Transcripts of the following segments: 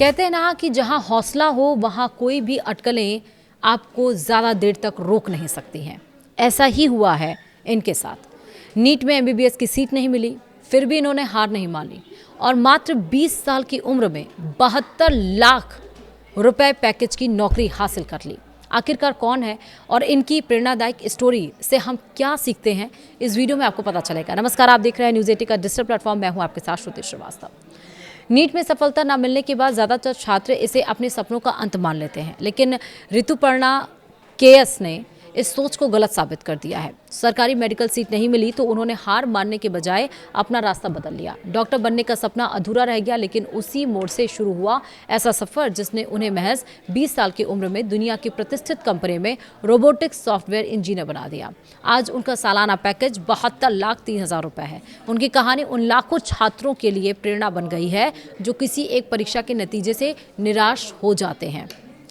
कहते हैं ना कि जहां हौसला हो वहां कोई भी अटकलें आपको ज़्यादा देर तक रोक नहीं सकती हैं। ऐसा ही हुआ है इनके साथ। नीट में एमबीबीएस की सीट नहीं मिली, फिर भी इन्होंने हार नहीं मानी और मात्र 20 साल की उम्र में 72 लाख रुपए पैकेज की नौकरी हासिल कर ली। आखिरकार कौन है और इनकी प्रेरणादायक स्टोरी से हम क्या सीखते हैं, इस वीडियो में आपको पता चलेगा। नमस्कार, आप देख रहे हैं न्यूज़ 80 का डिजिटल प्लेटफॉर्म। मैं हूं आपके साथ श्रुति श्रीवास्तव। नीट में सफलता न मिलने के बाद ज़्यादातर छात्र इसे अपने सपनों का अंत मान लेते हैं, लेकिन ऋतुपर्णा केएस ने इस सोच को गलत साबित कर दिया है। सरकारी मेडिकल सीट नहीं मिली तो उन्होंने हार मानने के बजाय अपना रास्ता बदल लिया। डॉक्टर बनने का सपना अधूरा रह गया, लेकिन उसी मोड़ से शुरू हुआ ऐसा सफर जिसने उन्हें महज 20 साल की उम्र में दुनिया की प्रतिष्ठित कंपनी में रोबोटिक्स सॉफ्टवेयर इंजीनियर बना दिया। आज उनका सालाना पैकेज 72,03,000 रुपए है। उनकी कहानी उन लाखों छात्रों के लिए प्रेरणा बन गई है जो किसी एक परीक्षा के नतीजे से निराश हो जाते हैं।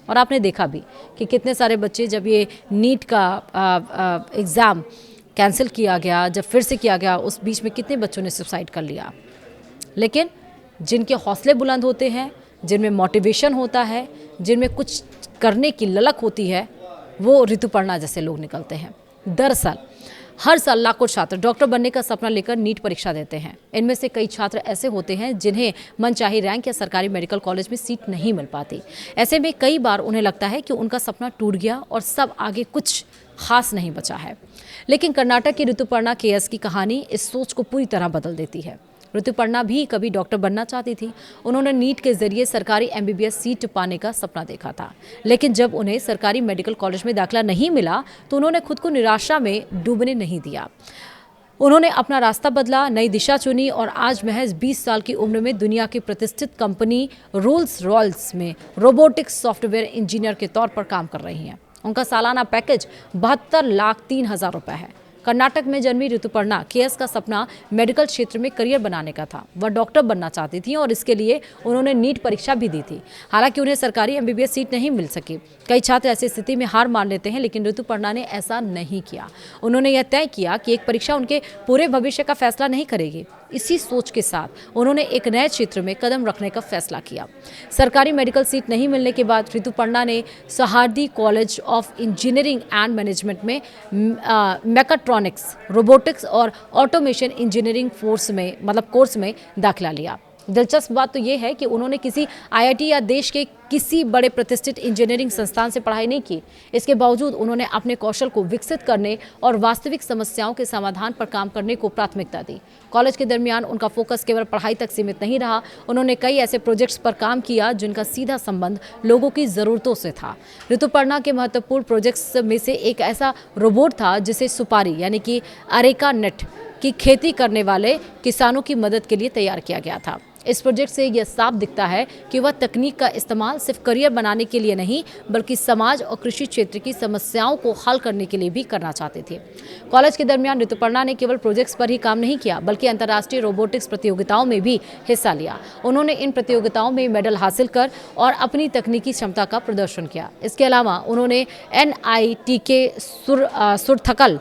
और आपने देखा भी कि कितने सारे बच्चे, जब ये नीट का एग्ज़ाम कैंसिल किया गया, जब फिर से किया गया, उस बीच में कितने बच्चों ने सुसाइड कर लिया। लेकिन जिनके हौसले बुलंद होते हैं, जिनमें मोटिवेशन होता है, जिनमें कुछ करने की ललक होती है, वो ऋतुपर्णा जैसे लोग निकलते हैं। दरअसल हर साल लाखों छात्र डॉक्टर बनने का सपना लेकर नीट परीक्षा देते हैं। इनमें से कई छात्र ऐसे होते हैं जिन्हें मनचाही रैंक या सरकारी मेडिकल कॉलेज में सीट नहीं मिल पाती। ऐसे में कई बार उन्हें लगता है कि उनका सपना टूट गया और सब आगे कुछ खास नहीं बचा है। लेकिन कर्नाटक की ऋतुपर्णा केएस की कहानी इस सोच को पूरी तरह बदल देती है। ऋतुपर्णा भी कभी डॉक्टर बनना चाहती थी। उन्होंने नीट के जरिए सरकारी एमबीबीएस सीट पाने का सपना देखा था, लेकिन जब उन्हें सरकारी मेडिकल कॉलेज में दाखिला नहीं मिला तो उन्होंने खुद को निराशा में डूबने नहीं दिया। उन्होंने अपना रास्ता बदला, नई दिशा चुनी और आज महज 20 साल की उम्र में दुनिया की प्रतिष्ठित कंपनी रोल्स रॉयल्स में रोबोटिक्स सॉफ्टवेयर इंजीनियर के तौर पर काम कर रही हैं। उनका सालाना पैकेज 72,03,000 रुपए है। कर्नाटक में जन्मी ऋतुपर्णा केएस का सपना मेडिकल क्षेत्र में करियर बनाने का था। वह डॉक्टर बनना चाहती थी और इसके लिए उन्होंने नीट परीक्षा भी दी थी। हालांकि उन्हें सरकारी एमबीबीएस सीट नहीं मिल सकी। कई छात्र ऐसी स्थिति में हार मान लेते हैं, लेकिन ऋतुपर्णा ने ऐसा नहीं किया। उन्होंने यह तय किया कि एक परीक्षा उनके पूरे भविष्य का फैसला नहीं करेगी। इसी सोच के साथ उन्होंने एक नए क्षेत्र में कदम रखने का फैसला किया। सरकारी मेडिकल सीट नहीं मिलने के बाद ऋतुपर्णा ने Sauhardi college of engineering and management में मैकाट्रॉनिक्स, रोबोटिक्स और ऑटोमेशन इंजीनियरिंग कोर्स में दाखिला लिया। दिलचस्प बात तो यह है कि उन्होंने किसी आईआईटी या देश के किसी बड़े प्रतिष्ठित इंजीनियरिंग संस्थान से पढ़ाई नहीं की। इसके बावजूद उन्होंने अपने कौशल को विकसित करने और वास्तविक समस्याओं के समाधान पर काम करने को प्राथमिकता दी। कॉलेज के दरमियान उनका फोकस केवल पढ़ाई तक सीमित नहीं रहा। उन्होंने कई ऐसे प्रोजेक्ट्स पर काम किया जिनका सीधा संबंध लोगों की ज़रूरतों से था। ऋतुपर्णा के महत्वपूर्ण प्रोजेक्ट्स में से एक ऐसा रोबोट था जिसे सुपारी यानी कि अरेका नट की खेती करने वाले किसानों की मदद के लिए तैयार किया गया था। इस प्रोजेक्ट से यह साफ दिखता है कि वह तकनीक का इस्तेमाल सिर्फ करियर बनाने के लिए नहीं, बल्कि समाज और कृषि क्षेत्र की समस्याओं को हल करने के लिए भी करना चाहते थे। कॉलेज के दरमियान ऋतुपर्णा ने केवल प्रोजेक्ट्स पर ही काम नहीं किया, बल्कि अंतर्राष्ट्रीय रोबोटिक्स प्रतियोगिताओं में भी हिस्सा लिया। उन्होंने इन प्रतियोगिताओं में मेडल हासिल कर और अपनी तकनीकी क्षमता का प्रदर्शन किया। इसके अलावा उन्होंने NIT के सुरथकल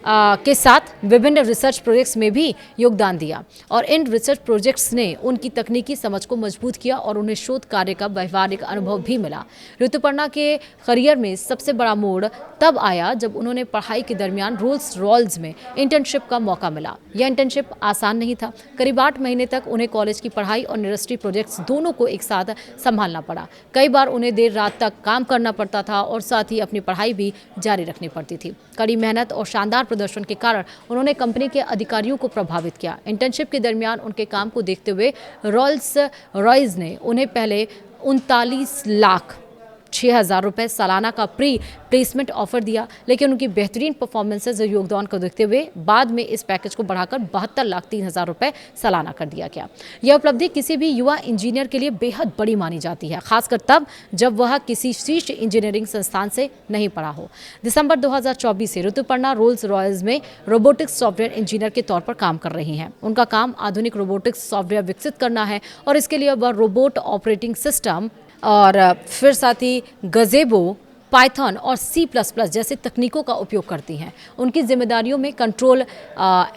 के साथ विभिन्न रिसर्च प्रोजेक्ट्स में भी योगदान दिया और इन रिसर्च प्रोजेक्ट्स ने उनकी तकनीकी समझ को मजबूत किया और उन्हें शोध कार्य का व्यवहारिक अनुभव भी मिला। ऋतुपर्णा के करियर में सबसे बड़ा मोड़ तब आया जब उन्होंने पढ़ाई के दरमियान रोल्स रॉयल्स में इंटर्नशिप का मौका मिला। यह इंटर्नशिप आसान नहीं था। करीब 8 महीने तक उन्हें कॉलेज की पढ़ाई और यूनिवर्सिटी प्रोजेक्ट्स दोनों को एक साथ संभालना पड़ा। कई बार उन्हें देर रात तक काम करना पड़ता था और साथ ही अपनी पढ़ाई भी जारी रखनी पड़ती थी। कड़ी मेहनत और शानदार प्रदर्शन के कारण उन्होंने कंपनी के अधिकारियों को प्रभावित किया। इंटर्नशिप के दरमियान उनके काम को देखते हुए रोल्स रॉयल्स ने उन्हें पहले 39,06,000 रुपए सालाना का प्री प्लेसमेंट ऑफर दिया, लेकिन उनकी बेहतरीन परफॉर्मेंसेज और योगदान को देखते हुए बाद में इस पैकेज को बढ़ाकर 72,03,000 रुपए सालाना कर दिया गया। यह उपलब्धि किसी भी युवा इंजीनियर के लिए बेहद बड़ी मानी जाती है, खासकर तब जब वह किसी शीर्ष इंजीनियरिंग संस्थान से नहीं पढ़ा हो। दिसंबर 2024 से ऋतुपर्णा रोल्स रॉयल्स में रोबोटिक्स सॉफ्टवेयर इंजीनियर के तौर पर काम कर रही हैं। उनका काम आधुनिक रोबोटिक्स सॉफ्टवेयर विकसित करना है और इसके लिए वह रोबोट ऑपरेटिंग सिस्टम और फिर साथ ही गजेबो, पाइथन और C++ जैसे तकनीकों का उपयोग करती हैं। उनकी जिम्मेदारियों में कंट्रोल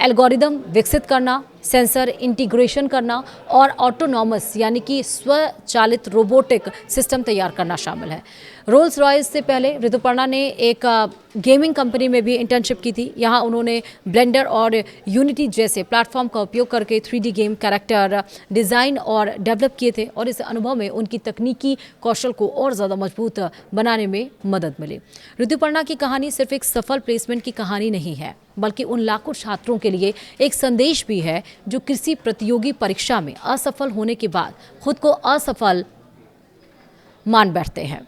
एल्गोरिदम विकसित करना, सेंसर इंटीग्रेशन करना और ऑटोनॉमस यानी कि स्वचालित रोबोटिक सिस्टम तैयार करना शामिल है। रोल्स रॉयस से पहले ऋतुपर्णा ने एक गेमिंग कंपनी में भी इंटर्नशिप की थी। यहाँ उन्होंने ब्लेंडर और यूनिटी जैसे प्लेटफॉर्म का उपयोग करके 3D गेम कैरेक्टर डिज़ाइन और डेवलप किए थे और इस अनुभव में उनकी तकनीकी कौशल को और ज़्यादा मजबूत बनाने में मदद मिली। ऋतुपर्णा की कहानी सिर्फ एक सफल प्लेसमेंट की कहानी नहीं है, बल्कि उन लाखों छात्रों के लिए एक संदेश भी है जो किसी प्रतियोगी परीक्षा में असफल होने के बाद खुद को असफल मान बैठते हैं।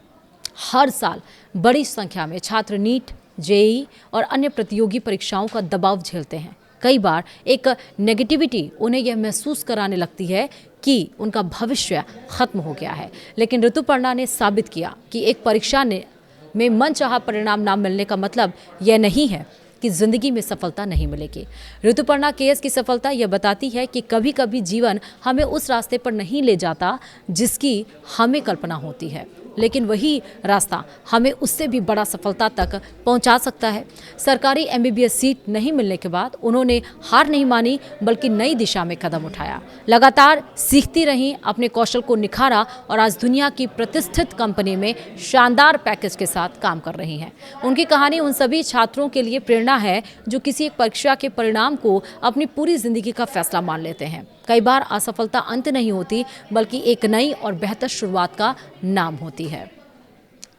हर साल बड़ी संख्या में छात्र नीट, जेईई और अन्य प्रतियोगी परीक्षाओं का दबाव झेलते हैं। कई बार एक नेगेटिविटी उन्हें यह महसूस कराने लगती है कि उनका भविष्य खत्म हो गया है, लेकिन ऋतुपर्णा ने साबित किया कि एक परीक्षा में मनचाहा परिणाम ना मिलने का मतलब यह नहीं है कि जिंदगी में सफलता नहीं मिलेगी। ऋतुपर्णा केएस की सफलता यह बताती है कि कभी कभी जीवन हमें उस रास्ते पर नहीं ले जाता जिसकी हमें कल्पना होती है, लेकिन वही रास्ता हमें उससे भी बड़ा सफलता तक पहुंचा सकता है। सरकारी एमबीबीएस सीट नहीं मिलने के बाद उन्होंने हार नहीं मानी, बल्कि नई दिशा में कदम उठाया। लगातार सीखती रहीं, अपने कौशल को निखारा और आज दुनिया की प्रतिष्ठित कंपनी में शानदार पैकेज के साथ काम कर रही हैं। उनकी कहानी उन सभी छात्रों के लिए प्रेरणा है जो किसी एक परीक्षा के परिणाम को अपनी पूरी जिंदगी का फैसला मान लेते हैं। कई बार असफलता अंत नहीं होती, बल्कि एक नई और बेहतर शुरुआत का नाम होती है।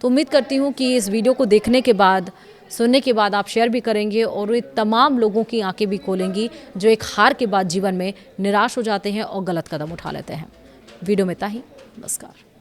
तो उम्मीद करती हूँ कि इस वीडियो को देखने के बाद, सुनने के बाद आप शेयर भी करेंगे और ये तमाम लोगों की आंखें भी खोलेंगी जो एक हार के बाद जीवन में निराश हो जाते हैं और गलत कदम उठा लेते हैं। वीडियो में इतना ही। नमस्कार।